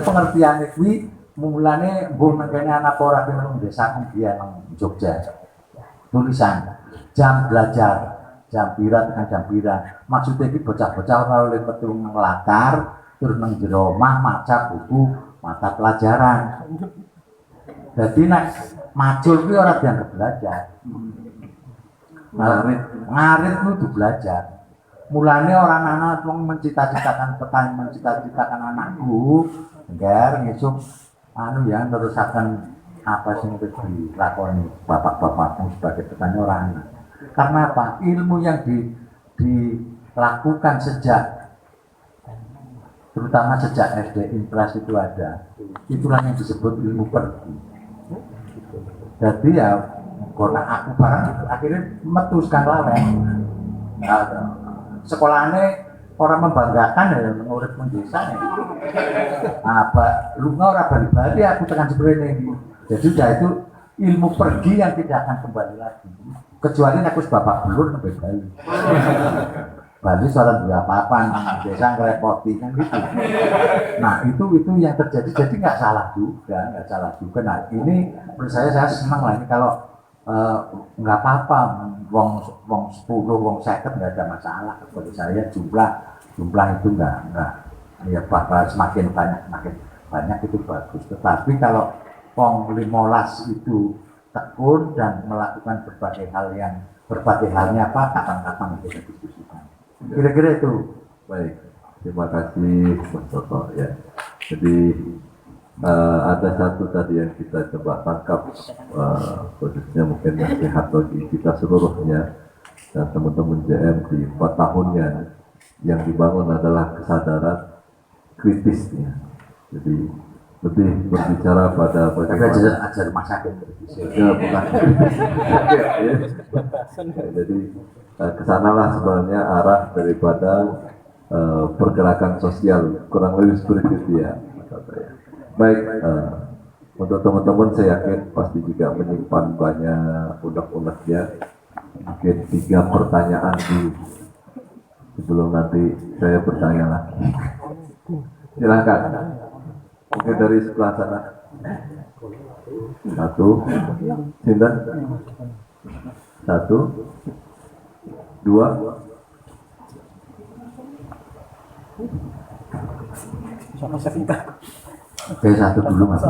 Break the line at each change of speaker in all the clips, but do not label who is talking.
pengertiane kuwi mulane mbuh nengkene anak ora pengen desa dia nang Jogja. Tulisan jam belajar, jam pira tekan jam pira. Maksudnya iki bocah-bocah ora oleh metu nglatar terus nang jero omah maca buku mata pelajaran. Jadi nek macul kuwi ora dianggap belajar. Ngarit kudu belajar. Mulane orang anak wong mencita-citakan petani, mencita-citakan anakku, ngger ngesuk anu ya nerusaken apa sing wis dilakoni bapak-bapakmu sebagai petani orang. Karena apa? Ilmu yang dilakukan sejak terutama sejak SD impras itu ada, itulah yang disebut ilmu pergi. Jadi ya karena aku barang akhirnya metu sekang lawen. Sekolahane orang membanggakan ya ngurip desa ya. Apa lunga ora bali-bali aku tekan sebrene iki. Jadi udah itu ilmu pergi yang tidak akan kembali lagi. Kecuali aku bapak belur sampai Bali. Bali soal apa-apa desa ngerepoti kan gitu. Nah itu yang terjadi, jadi nggak salah juga. Nah ini menurut saya senang lah ini kalau nggak apa-apa, wong 10, wong 50 nggak ada masalah. Bagi saya jumlah itu nggak ya bahwa semakin banyak itu bagus. Tetapi kalau wong 15 itu tekun dan melakukan berbagai halnya apa kapan-kapan kita diskusikan. Kira-kira itu.
Baik, terima kasih Mas Toto ya. Jadi ada satu tadi yang kita coba tangkap, khususnya mungkin nasihat bagi kita seluruhnya dan teman-teman JM di 4 tahunnya yang dibangun adalah kesadaran kritisnya. Jadi lebih berbicara pada
bagaimana ajar rumah sakit
ya, bukan. Jadi kesanalah sebenarnya arah daripada pergerakan sosial, kurang lebih seperti itu ya. Baik, untuk teman-teman saya yakin pasti juga menyimpan banyak unek-uneknya. Mungkin 3 pertanyaan sebelum nanti saya bertanya lagi. Silakan. Mungkin dari sebelah sana. 1, Sinten? 1, 2.
Oke, 1 dulu Mas.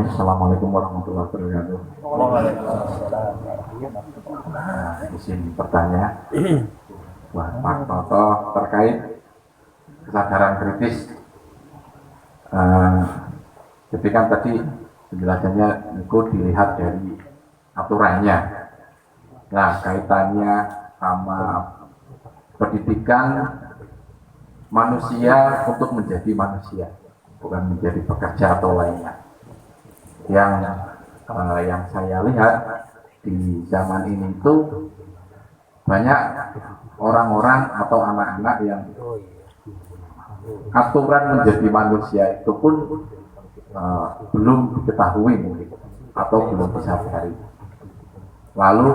Assalamualaikum warahmatullahi wabarakatuh. Izin bertanya buat Pak Toto terkait kesadaran kritis. Jadi kan tadi penjelasannya itu dilihat dari aturannya. Nah, kaitannya sama pendidikan manusia untuk menjadi manusia, bukan menjadi pekerja atau lainnya. Yang saya lihat di zaman ini itu banyak orang-orang atau anak-anak yang aturan menjadi manusia itu pun belum diketahui mungkin atau belum disadari. Lalu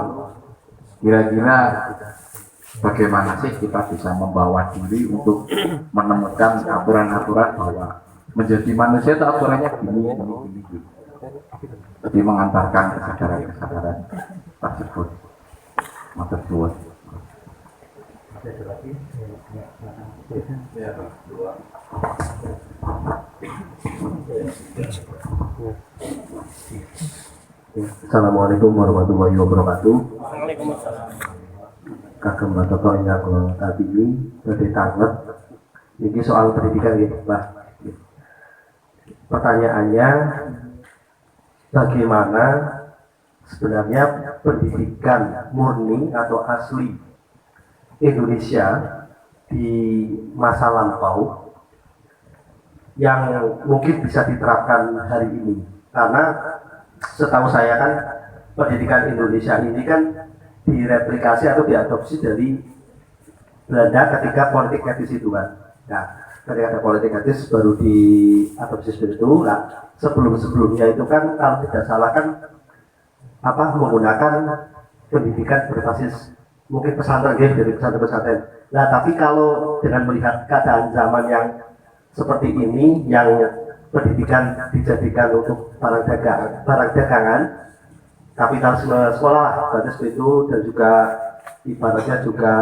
kira-kira bagaimana sih kita bisa membawa diri untuk menemukan aturan-aturan bahwa menjadi manusia itu aturannya gini. Jadi mengantarkan kesadaran tersebut. Matur suwun.
Assalamualaikum warahmatullahi wabarakatuh. Kagem Bapak yang tadi ini lebih tanggap. Ini soal pendidikan gitu, Pak. Pertanyaannya, bagaimana sebenarnya pendidikan murni atau asli Indonesia di masa lampau yang mungkin bisa diterapkan hari ini? Karena setahu saya kan pendidikan Indonesia ini kan direplikasi atau diadopsi dari Belanda ketika politik etis itu kan. Nah, ketika ada politik etis baru diadopsi seperti itu. Nah, sebelumnya itu kan kalau tidak salah kan menggunakan pendidikan berbasis mungkin pesantren ya, dari pesantren-pesantren. Nah, tapi kalau dengan melihat keadaan zaman yang seperti ini, yang pendidikan dijadikan untuk barang dagangan, kapitalisme sekolah, berarti seperti itu, dan juga ibaratnya juga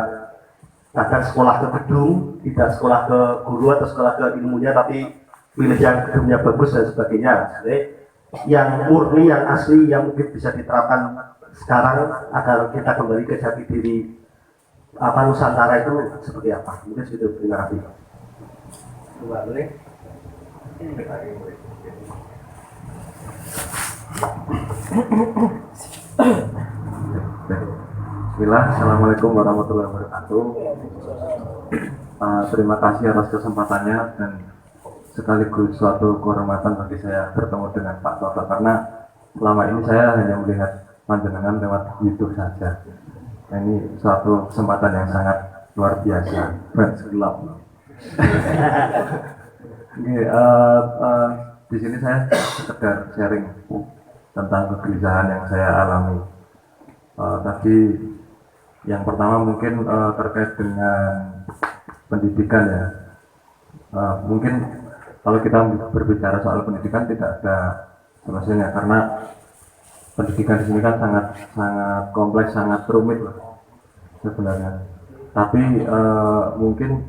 kadang sekolah ke gedung, tidak sekolah ke guru atau sekolah ke ilmunya, tapi pilih yang gedungnya bagus dan sebagainya. Jadi, yang murni, yang asli, yang mungkin bisa diterapkan sekarang agar kita kembali ke jati diri Nusantara itu seperti apa? Mungkin segitu. Terima kasih.
Bismillah, Assalamualaikum warahmatullahi wabarakatuh. Terima kasih atas kesempatannya dan sekaligus suatu kehormatan bagi saya bertemu dengan Pak Toto, karena selama ini saya hanya melihat panjenengan lewat YouTube saja. Nah, ini suatu kesempatan yang sangat luar biasa. Fans gelap. Di sini saya sekedar sharing tentang kegelisahan yang saya alami. Tadi yang pertama mungkin terkait dengan pendidikan ya. Mungkin kalau kita berbicara soal pendidikan tidak ada selesainya, karena pendidikan di sini kan sangat kompleks, sangat rumit lah sebenarnya. Tapi mungkin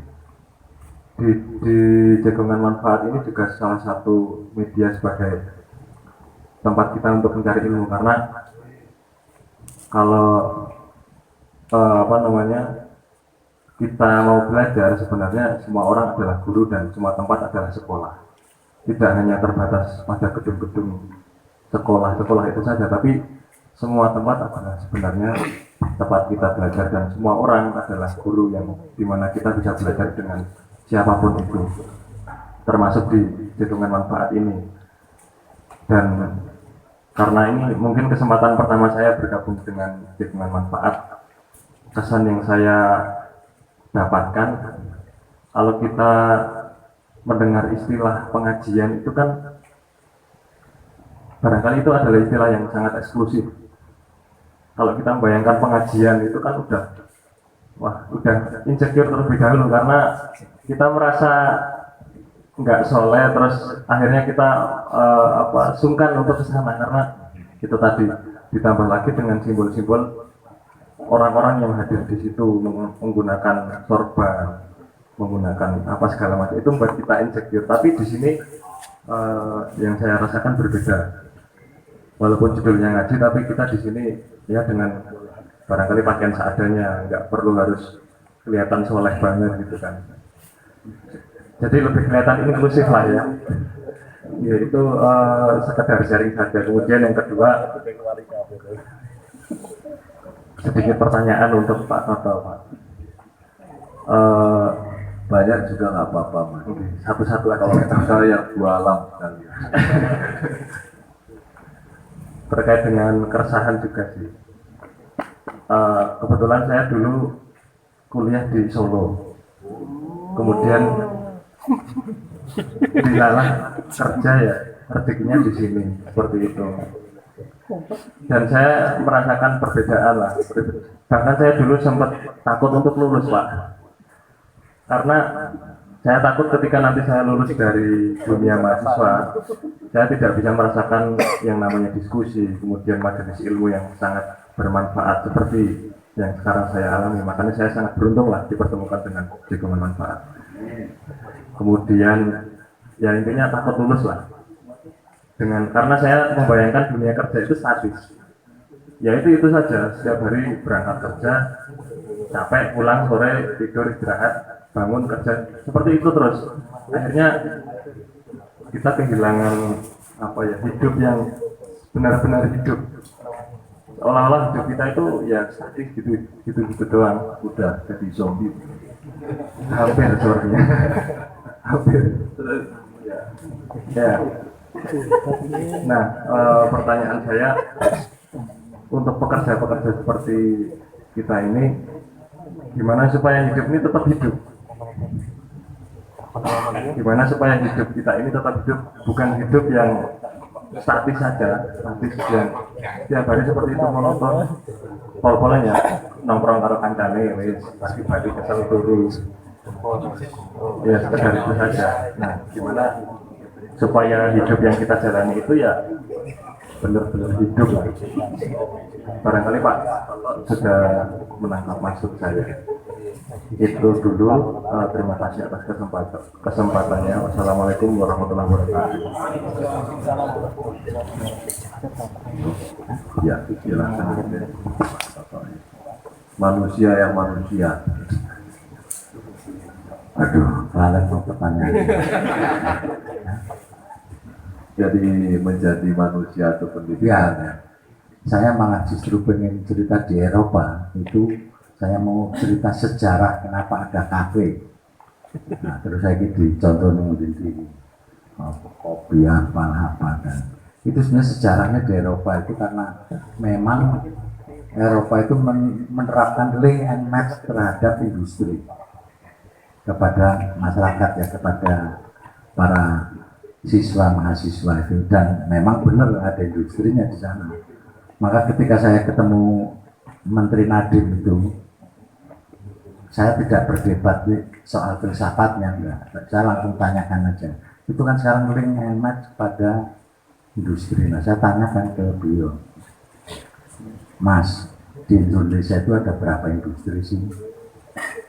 di Jagongan Manfaat ini juga salah satu media sebagai tempat kita untuk mencari ilmu, karena kalau kita mau belajar, sebenarnya semua orang adalah guru dan semua tempat adalah sekolah. Tidak hanya terbatas pada gedung-gedung sekolah itu saja, tapi semua tempat adalah sebenarnya tempat kita belajar, dan semua orang adalah guru yang dimana kita bisa belajar dengan siapapun itu, termasuk di Jagongan Manfaat ini. Dan karena ini mungkin kesempatan pertama saya bergabung dengan Jagongan Manfaat, kesan yang saya dapatkan, kalau kita mendengar istilah pengajian itu kan barangkali itu adalah istilah yang sangat eksklusif. Kalau kita membayangkan pengajian itu kan udah insecure terlebih dahulu, karena kita merasa nggak soleh, terus akhirnya kita sungkan untuk kesana, karena itu tadi ditambah lagi dengan simbol-simbol orang-orang yang hadir di situ menggunakan sorban, menggunakan apa segala macam, itu membuat kita insecure. Tapi di sini yang saya rasakan berbeda. Walaupun judulnya ngaji, tapi kita di sini ya dengan barangkali pakaian seadanya, nggak perlu harus kelihatan soleh banget gitu kan. Jadi lebih kelihatan inklusif lah ya. Ya itu sekedar sharing saja. Kemudian yang kedua, sedikit pertanyaan untuk Pak Toto, Pak.
Banyak juga nggak apa-apa, Mas.
Satu-satu aja.
Kalau saya bualam sekali.
Terkait dengan keresahan juga sih. Kebetulan saya dulu kuliah di Solo, kemudian dilalah kerja ya, rezekinya di sini seperti itu. Dan saya merasakan perbedaan lah. Bahkan saya dulu sempat takut untuk lulus, Pak, karena saya takut ketika nanti saya lulus dari dunia mahasiswa, saya tidak bisa merasakan yang namanya diskusi, kemudian majelis ilmu yang sangat bermanfaat seperti yang sekarang saya alami. Makanya saya sangat beruntung lah dipertemukan dengan Jagongan Manfaat. Kemudian ya intinya takut lulus lah, karena saya membayangkan dunia kerja itu statis. Ya itu saja, setiap hari berangkat kerja, capek, pulang sore, tidur, istirahat, bangun, kerja, seperti itu terus. Akhirnya kita kehilangan hidup yang benar-benar hidup. Seolah-olah hidup kita itu ya statis gitu doang.
Udah jadi zombie.
Hampir sebenarnya. Hampir. Ya. Nah, pertanyaan saya untuk pekerja-pekerja seperti kita ini, gimana supaya hidup ini tetap hidup? Gimana supaya hidup kita ini tetap hidup, bukan hidup yang statis saja, statis yang tiap hari seperti itu monoton, pol-polan ya, nongkrong karo kancane wis pagi-pagi kesel turu. Ya sekedar itu saja. Nah, gimana supaya hidup yang kita jalani itu ya benar-benar hidup lah. Barangkali Pak sudah menangkap maksud saya. Itu dulu. Terima kasih atas kesempatannya. Wassalamualaikum warahmatullahi wabarakatuh.
Ya, silakan. Manusia yang manusia.
Aduh, balik mau pertanyaan.
Jadi menjadi manusia atau pendidikan.
Ya, saya malah justru pengen cerita di Eropa. Itu saya mau cerita sejarah kenapa ada kafe. Nah, terus saya gitu contoh di kopi apa dan itu sebenarnya sejarahnya di Eropa itu karena memang Eropa itu menerapkan link and match terhadap industri kepada masyarakat ya, kepada para siswa mahasiswa itu, dan memang benar ada industrinya di sana. Maka ketika saya ketemu Menteri Nadiem itu, saya tidak berdebat soal filsafatnya, enggak. Saya langsung tanyakan aja. Itu kan sekarang link and match pada industri. Nah, saya tanyakan ke beliau, Mas, di Indonesia itu ada berapa industri sih?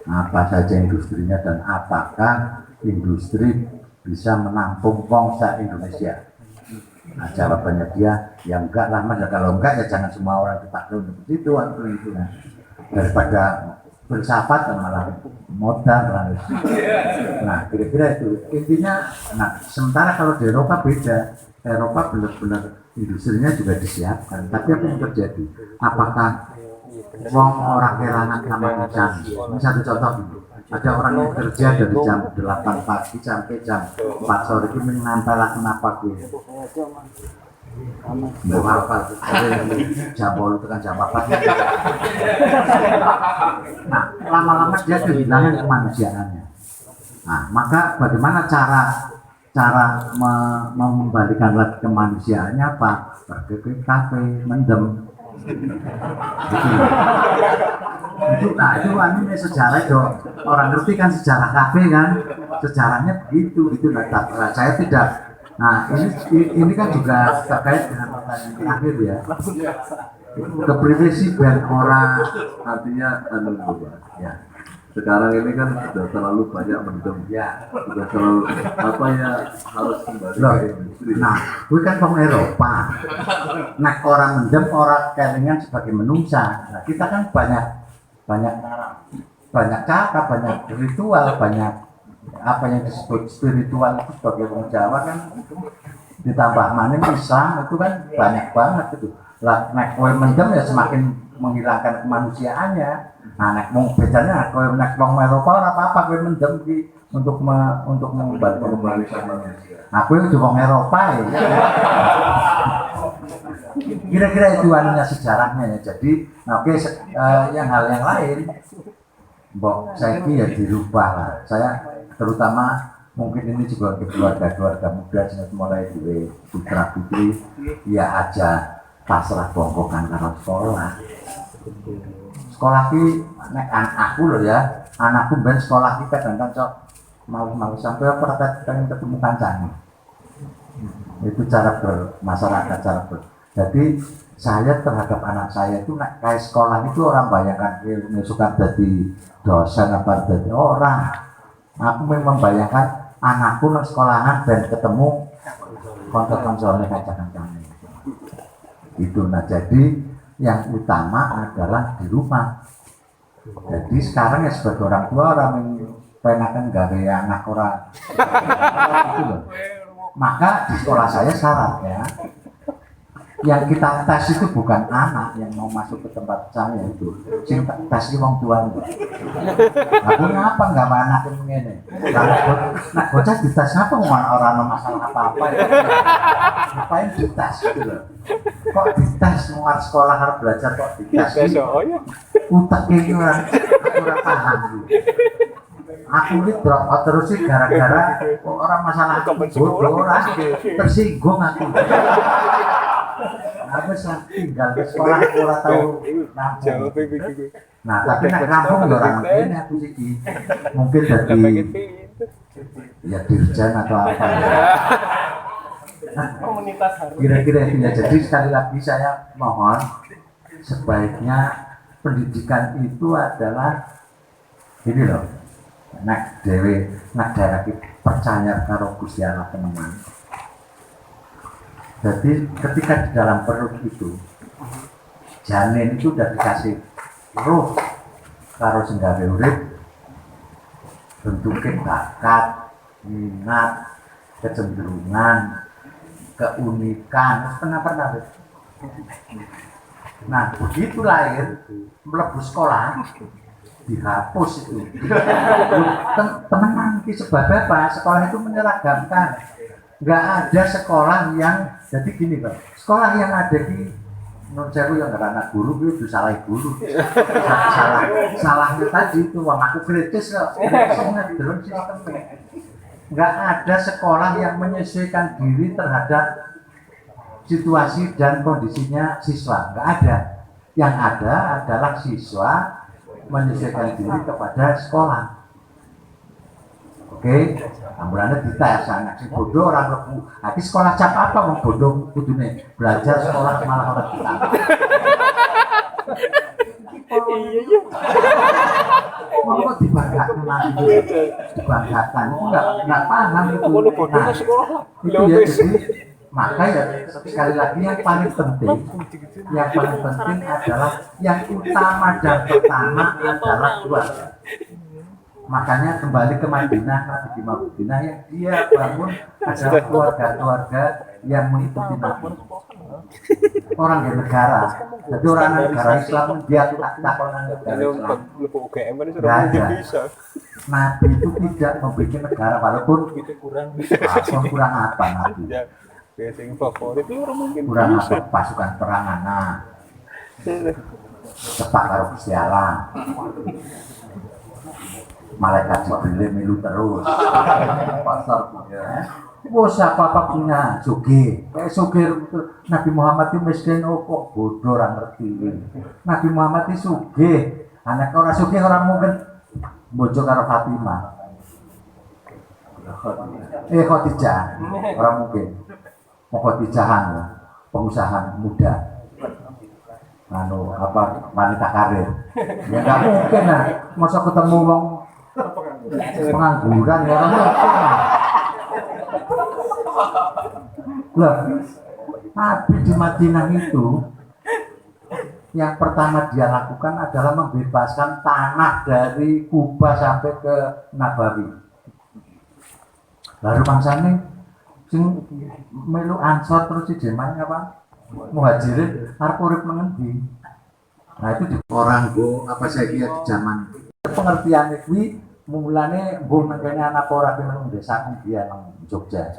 Apa saja industrinya dan apakah industri bisa menampung bangsa Indonesia? Nah, jawabannya dia, ya enggak lah Mas, kalau enggak ya jangan semua orang dipakai untuk itu atau itu. Nah, daripada filsafat dan malah modal lah. Nah, kira-kira itu intinya. Nah, sementara kalau di Eropa beda. Eropa benar-benar industrinya juga disiapkan. Tapi apa yang terjadi? Apakah orang kehilangan kemampuan? Ini satu contoh dulu. Ada orang yang kerja dari jam 8 pagi sampai jam 4 sore itu menempel kenapa gue? Mau apa? Jam 8 itu kan jam 4. Nah, lama-lama dia kehilangan kemanusiaannya. Nah, maka bagaimana cara mengembalikan lagi kemanusiaannya apa? Pergi ke kafe, mendem. Itu ini sejarah itu. Orang ngerti kan sejarah kafe kan? Sejarahnya begitu. Nah, saya tidak. Nah, ini kan juga terkait dengan pertanyaan terakhir ya. The privacy band orang,
Artinya
ya.
sekarang ini kan sudah terlalu banyak mendem,
Ya.
sudah terlalu harus kembali
Loh,
ke industri.
nah, gue kan orang Eropa. Nah, orang mendem, orang kelingan sebagai menungsa. Nah, kita kan banyak cara, banyak ritual, banyak apa yang disebut spiritual itu sebagai orang Jawa kan, ditambah maning Islam itu kan banyak banget itu. Lah, nek kowe mendem ya semakin menghilangkan kemanusiaannya. Nah, nek mau bedanya kowe nek wong Eropa ora apa-apa kowe mendem ki untuk mengembalikan kemanusiaannya. Nah, kowe udah wong Eropa ya. Kira-kira itu anunya sejarahnya ya. Jadi, oke, yang hal yang lain, mbok saya ya dirubah lah. Saya terutama mungkin ini juga untuk keluarga muda mulai dari putra putri ya aja pasrah bongkokan karo sekolah ki nek aku loh ya, anakku ben sekolah ki kadang-kadang cok mau sampai apa pengen ketemu kancane. Itu cara bermasyarakat, jadi saya terhadap anak saya itu nek kayak sekolah itu orang bayangkan suka jadi dosen apa jadi orang. Aku memang membayangkan anakku nang sekolahan dan ketemu konser-konsernya kancane. Itu. Nah, jadi yang utama adalah di rumah. Jadi sekarang ya sebagai orang tua orang yang penakan gawe anak orang itu loh. Maka di sekolah saya syaratnya yang kita tes itu bukan anak yang mau masuk ke tempat saya itu, sing tes itu wong tua. Aku ngapa nggak anak ini? Nah, bocah dites apa orang masalah apa-apa ya? Ngapain dites gitu loh? Kok dites mau sekolah harus belajar kok dites? Utak ini orang paham gitu. Aku ini drop out terus sih gara-gara orang masalah bodoh orang tersinggung aku. aku tinggal di sekolah ora tahu nampung. Nah, tapi nek kampung ya ora ngene aku iki. Mungkin dadi ya dirjen atau apa ya.
Komunitas harus.
Kira-kira itu ya. Jadi sekali lagi saya mohon sebaiknya pendidikan itu adalah ini loh. Nek dhewe nek daerah percaya karo Gusti Allah teman. Jadi ketika di dalam perut itu janin itu udah dikasih roh karo senggawe urip, bentuknya bakat, minat, kecenderungan, keunikan, pernah. Nah begitu lahir mlebu sekolah dihapus itu. Teman-teman sebab apa? Sekolah itu menyeragamkan. Nggak ada sekolah yang jadi gini Pak. Sekolah yang ada di menurut saya yang nggak anak guru itu salah guru. Salahnya tadi itu wah aku kritis loh. Belum sistemnya. Nggak ada sekolah yang menyesuaikan diri terhadap situasi dan kondisinya siswa. Nggak ada. Yang ada adalah siswa menyesuaikan diri kepada sekolah. Oke, ambulannya dites anak si bodoh orang lebu. Tapi sekolah cap apa mau bodoh kudune belajar sekolah malah orang kita.
Iya.
Mau kok dibanggakan lagi, dibanggakan itu nggak paham itu. Nah, itu ya jadi maka ya sekali lagi yang paling penting adalah yang utama dan pertama adalah keluarga. Makanya kembali ke Madinah, Nabi di Madinah yang dia bangun adalah keluarga-keluarga yang mengikuti Nabi. Orang yang negara, jadi orang negara Islam dia tak orang negara Islam. Tidak ada. Nabi itu tidak membuat negara walaupun kurang apa Nabi. Kurang apa pasukan perangan. Nah, cepat karo Gusti Allah. Malaikat Jibril milu terus pasar punya siapa punya sugi sugih Nabi Muhammad itu miskin kok bodoh orang ngerti Nabi Muhammad itu sugih anak orang sugih orang mungkin bojo karo Fatimah Khadijah orang mungkin mau Khadijahan pengusaha muda wanita karir ya nggak mungkin lah masa ketemu wong pengangguran ya orang loh Nabi di Madinah itu yang pertama dia lakukan adalah membebaskan tanah dari Kuba sampai ke Nabawi lalu bangsane sing melu Ansor terus si Jeman apa Muhajirin arep urip mengendi nah itu di orang apa saya kira di zaman pengertian kuwi mulane mbuh nangkene anak ora pengen desa dia nang Jogja.